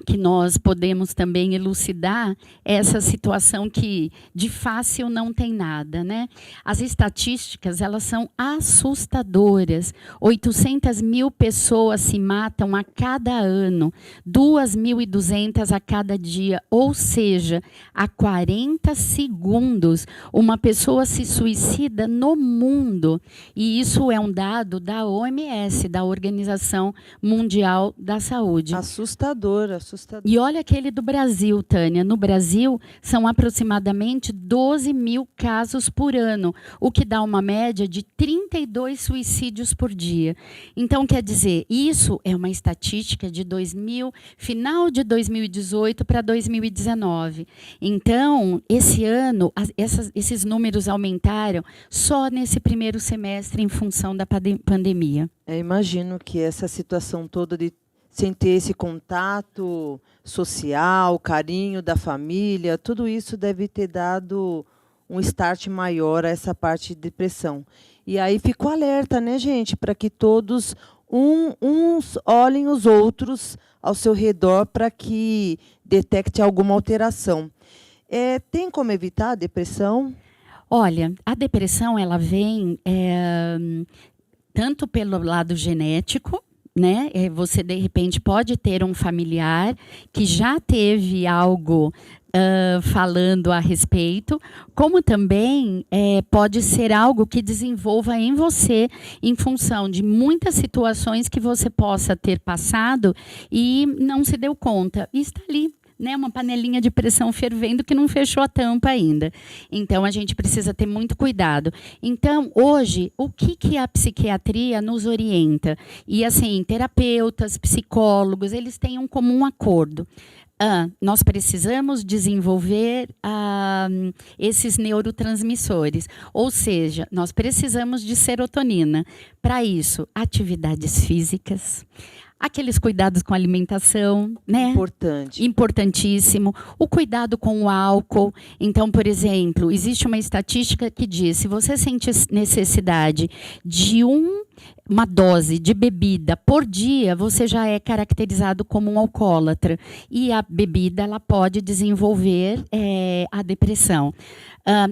que nós podemos também elucidar essa situação que de fácil não tem nada, né? As estatísticas, elas são assustadoras. 800 mil pessoas se matam a cada ano, 2.200 a cada dia, ou seja, a 40 segundos, uma pessoa se suicida no mundo. E isso é um dado da OMS, da Organização Mundial da Saúde. Assustador. E olha aquele do Brasil, Tânia. No Brasil, são aproximadamente 12 mil casos por ano, o que dá uma média de 32 suicídios por dia. Então, quer dizer, isso é uma estatística de final de 2018 para 2019. Então, esse ano, esses números aumentaram só nesse primeiro semestre em função da pandemia. Eu imagino que essa situação toda sem ter esse contato social, carinho da família, tudo isso deve ter dado um start maior a essa parte de depressão. E aí ficou alerta, né, gente, para que todos uns olhem os outros ao seu redor para que detecte alguma alteração. Tem como evitar a depressão? Olha, a depressão ela vem tanto pelo lado genético, né? Você, de repente, pode ter um familiar que já teve algo falando a respeito, como também pode ser algo que desenvolva em você em função de muitas situações que você possa ter passado e não se deu conta. E está ali, né, uma panelinha de pressão fervendo que não fechou a tampa ainda. Então, a gente precisa ter muito cuidado. Então, hoje, o que a psiquiatria nos orienta? E, assim, terapeutas, psicólogos, eles têm um comum acordo. Nós precisamos desenvolver esses neurotransmissores, ou seja, nós precisamos de serotonina. Para isso, atividades físicas, aqueles cuidados com a alimentação, né? Importante. Importantíssimo. O cuidado com o álcool. Então, por exemplo, existe uma estatística que diz, se você sente necessidade de uma dose de bebida por dia, você já é caracterizado como um alcoólatra. E a bebida ela pode desenvolver a depressão.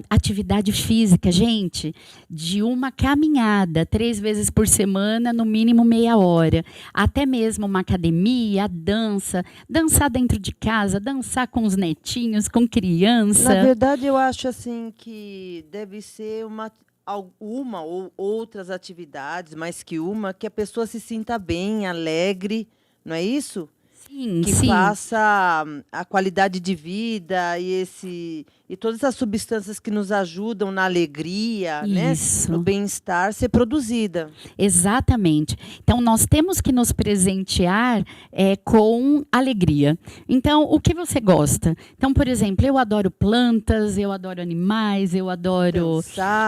Atividade física, gente, de uma caminhada 3 vezes por semana, no mínimo meia hora. Até mesmo uma academia, dançar dentro de casa, dançar com os netinhos, com criança. Na verdade, eu acho assim que deve ser uma ou outras atividades, mais que uma, que a pessoa se sinta bem, alegre, não é isso? Sim, que sim. faça a qualidade de vida e todas as substâncias que nos ajudam na alegria, né, no bem-estar, ser produzida. Exatamente. Então, nós temos que nos presentear com alegria. Então, o que você gosta? Então, por exemplo, eu adoro plantas, eu adoro animais, eu adoro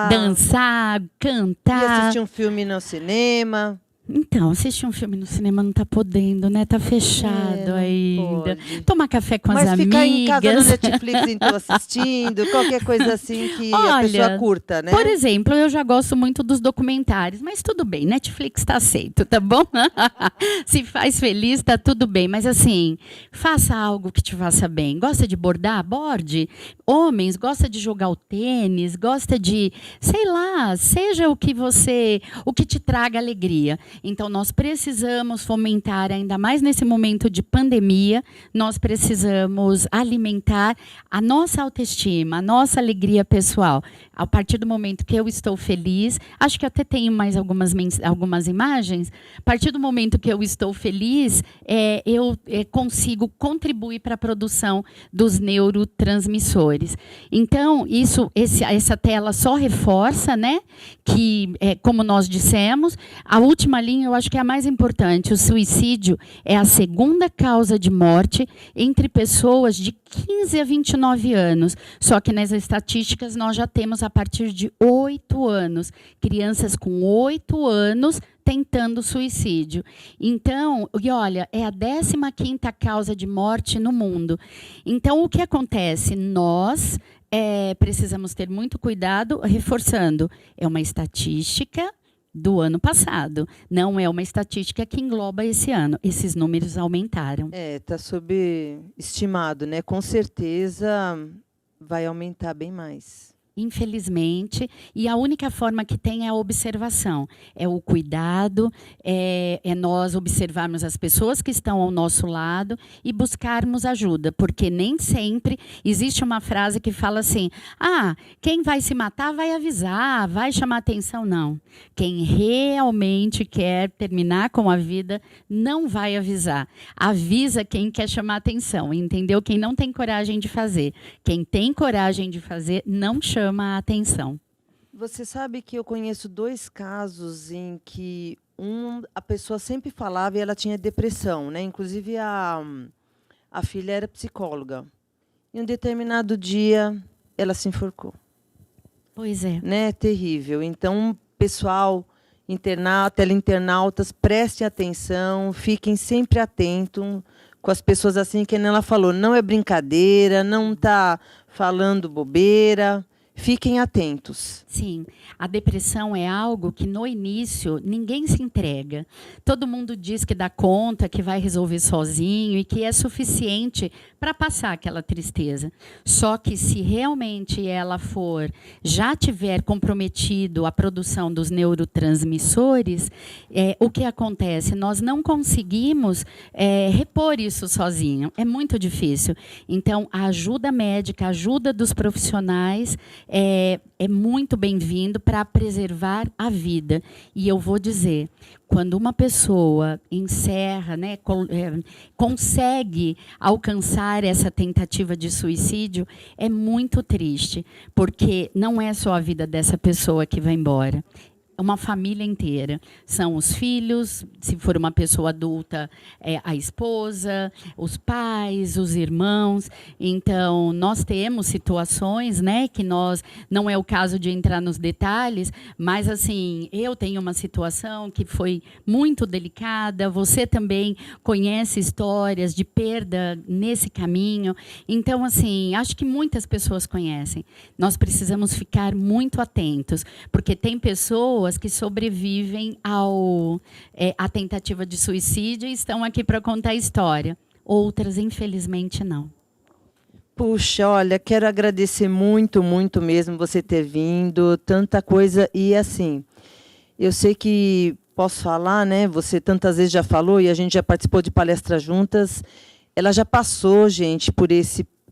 dançar, cantar. E assistir um filme no cinema. Então, assistir um filme no cinema não está podendo, né? Está fechado ainda. Pode. Tomar café com as amigas. Mas ficar em casa no Netflix, então, assistindo, qualquer coisa assim que a pessoa curta, né? Por exemplo, eu já gosto muito dos documentários, mas tudo bem, Netflix está aceito, tá bom? Se faz feliz, tá tudo bem. Mas assim, faça algo que te faça bem. Gosta de bordar? Borde. Homens, gosta de jogar o tênis, gosta de, sei lá, seja o que te traga alegria. Então, nós precisamos fomentar, ainda mais nesse momento de pandemia, nós precisamos alimentar a nossa autoestima, a nossa alegria pessoal. A partir do momento que eu estou feliz, acho que até tenho mais algumas imagens, a partir do momento que eu estou feliz, eu consigo contribuir para a produção dos neurotransmissores. Então, essa tela só reforça, né, que, como nós dissemos, a última linha eu acho que é a mais importante. O suicídio é a segunda causa de morte entre pessoas de 15 a 29 anos. Só que nas estatísticas nós já temos a partir de 8 anos. Crianças com 8 anos tentando suicídio. Então, e olha, é a 15ª causa de morte no mundo. Então, o que acontece? Nós precisamos ter muito cuidado, reforçando, é uma estatística do ano passado. Não é uma estatística que engloba esse ano. Esses números aumentaram. Está subestimado, né? Com certeza vai aumentar bem mais. Infelizmente, e a única forma que tem é a observação, é o cuidado, é nós observarmos as pessoas que estão ao nosso lado e buscarmos ajuda, porque nem sempre existe uma frase que fala assim, quem vai se matar vai avisar, vai chamar atenção. Não. Quem realmente quer terminar com a vida não vai avisar. Avisa quem quer chamar atenção, entendeu? Quem não tem coragem de fazer. Quem tem coragem de fazer, não chama a atenção. Você sabe que eu conheço 2 casos em que a pessoa sempre falava e ela tinha depressão, né? Inclusive a filha era psicóloga. Em um determinado dia ela se enforcou. Pois é. Né? Terrível. Então, pessoal, teleinternautas, prestem atenção, fiquem sempre atentos com as pessoas assim, que ela falou, não é brincadeira, não está falando bobeira. Fiquem atentos. Sim, a depressão é algo que no início ninguém se entrega. Todo mundo diz que dá conta, que vai resolver sozinho e que é suficiente para passar aquela tristeza. Só que se realmente ela já tiver comprometido a produção dos neurotransmissores, o que acontece? Nós não conseguimos repor isso sozinho. É muito difícil. Então, a ajuda médica, a ajuda dos profissionais é muito bem-vindo para preservar a vida. E eu vou dizer, quando uma pessoa encerra, né, consegue alcançar essa tentativa de suicídio, é muito triste, porque não é só a vida dessa pessoa que vai embora. Uma família inteira. São os filhos, se for uma pessoa adulta, a esposa, os pais, os irmãos. Então, nós temos situações, né, que não é o caso de entrar nos detalhes, mas assim, eu tenho uma situação que foi muito delicada, você também conhece histórias de perda nesse caminho. Então, assim, acho que muitas pessoas conhecem. Nós precisamos ficar muito atentos, porque tem pessoas que sobrevivem à tentativa de suicídio e estão aqui para contar a história. Outras, infelizmente, não. Puxa, olha, quero agradecer muito, muito mesmo você ter vindo, tanta coisa. E assim, eu sei que posso falar, né? Você tantas vezes já falou e a gente já participou de palestras juntas. Ela já passou, gente, por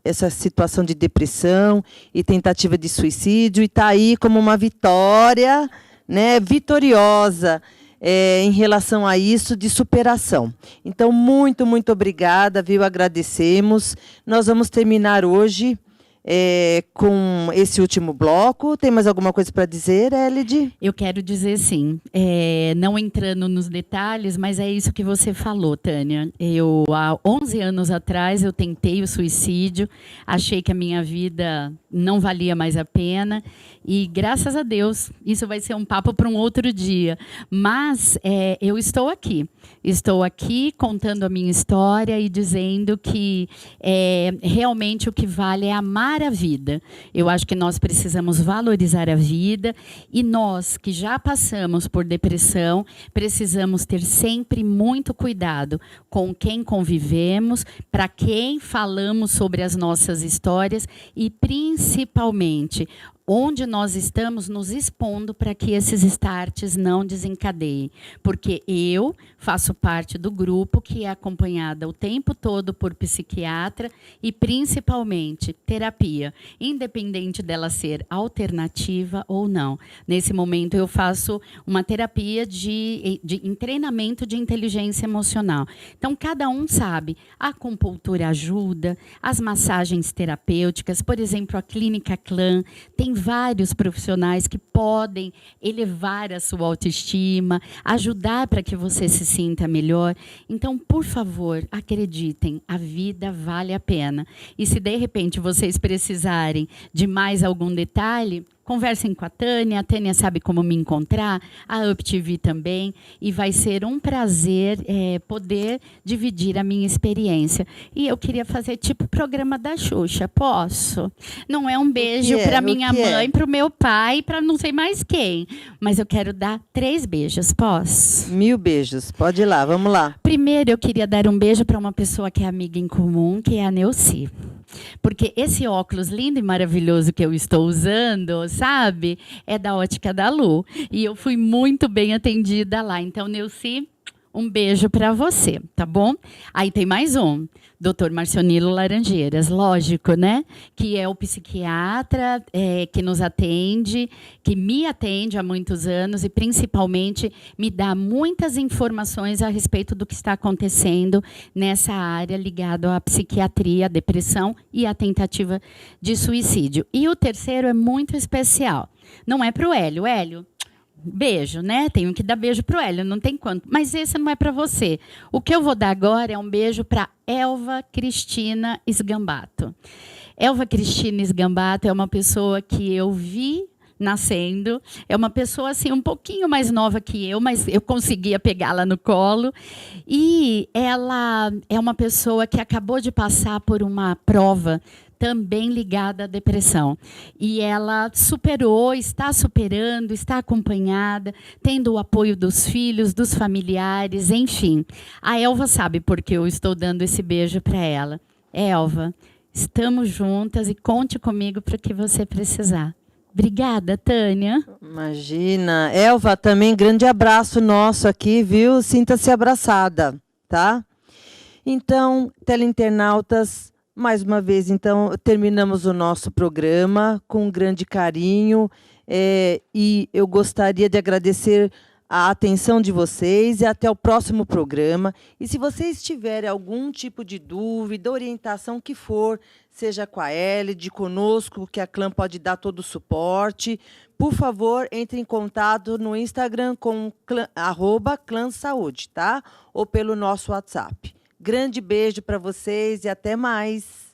essa situação de depressão e tentativa de suicídio e está aí como uma vitória, né, vitoriosa em relação a isso, de superação. Então, muito, muito obrigada, viu? Agradecemos. Nós vamos terminar hoje com esse último bloco. Tem mais alguma coisa para dizer, Elide? Eu quero dizer sim, não entrando nos detalhes, mas é isso que você falou, Tânia. Há 11 anos atrás, eu tentei o suicídio, achei que a minha vida não valia mais a pena, e graças a Deus, isso vai ser um papo para um outro dia, mas eu estou aqui contando a minha história e dizendo que realmente o que vale é amar a vida. Eu acho que nós precisamos valorizar a vida, e nós que já passamos por depressão, precisamos ter sempre muito cuidado com quem convivemos, para quem falamos sobre as nossas histórias e, principalmente, onde nós estamos nos expondo para que esses starts não desencadeiem. Porque eu faço parte do grupo que é acompanhada o tempo todo por psiquiatra e, principalmente, terapia, independente dela ser alternativa ou não. Nesse momento, eu faço uma terapia em treinamento de inteligência emocional. Então, cada um sabe, a acupuntura ajuda, as massagens terapêuticas, por exemplo, a Clínica Clã, tem vários profissionais que podem elevar a sua autoestima, ajudar para que você se sinta melhor. Então, por favor, acreditem, a vida vale a pena. E se de repente vocês precisarem de mais algum detalhe, conversem com a Tânia sabe como me encontrar, a UpTV também, e vai ser um prazer poder dividir a minha experiência. E eu queria fazer tipo o programa da Xuxa, posso? Não é um beijo para minha mãe, para o meu pai, para não sei mais quem, mas eu quero dar 3 beijos, posso? 1000 beijos, pode ir lá, vamos lá. Primeiro, eu queria dar um beijo para uma pessoa que é amiga em comum, que é a Neuci. Porque esse óculos lindo e maravilhoso que eu estou usando, sabe, é da Ótica da Lu. E eu fui muito bem atendida lá. Então, Neuci, um beijo para você, tá bom? Aí tem mais um, Dr. Marcionilo Laranjeiras, lógico, né? Que é o psiquiatra que nos atende, que me atende há muitos anos e, principalmente, me dá muitas informações a respeito do que está acontecendo nessa área ligada à psiquiatria, à depressão e à tentativa de suicídio. E o terceiro é muito especial. Não é para o Hélio. Hélio, beijo, né? Tenho que dar beijo pro Hélio, não tem quanto. Mas esse não é para você. O que eu vou dar agora é um beijo para Elva Cristina Sgambato. Elva Cristina Sgambato é uma pessoa que eu vi nascendo. É uma pessoa assim um pouquinho mais nova que eu, mas eu conseguia pegá-la no colo. E ela é uma pessoa que acabou de passar por uma prova também ligada à depressão. E ela superou, está superando, está acompanhada, tendo o apoio dos filhos, dos familiares, enfim. A Elva sabe porque eu estou dando esse beijo para ela. Elva, estamos juntas e conte comigo para o que você precisar. Obrigada, Tânia. Imagina. Elva, também grande abraço nosso aqui, viu? Sinta-se abraçada, tá? Então, teleinternautas, mais uma vez, então, terminamos o nosso programa com um grande carinho e eu gostaria de agradecer a atenção de vocês e até o próximo programa. E se vocês tiverem algum tipo de dúvida, orientação que for, seja com a Elide, conosco, que a Clã pode dar todo o suporte, por favor, entre em contato no Instagram com @clãsaúde, tá? Ou pelo nosso WhatsApp. Grande beijo para vocês e até mais.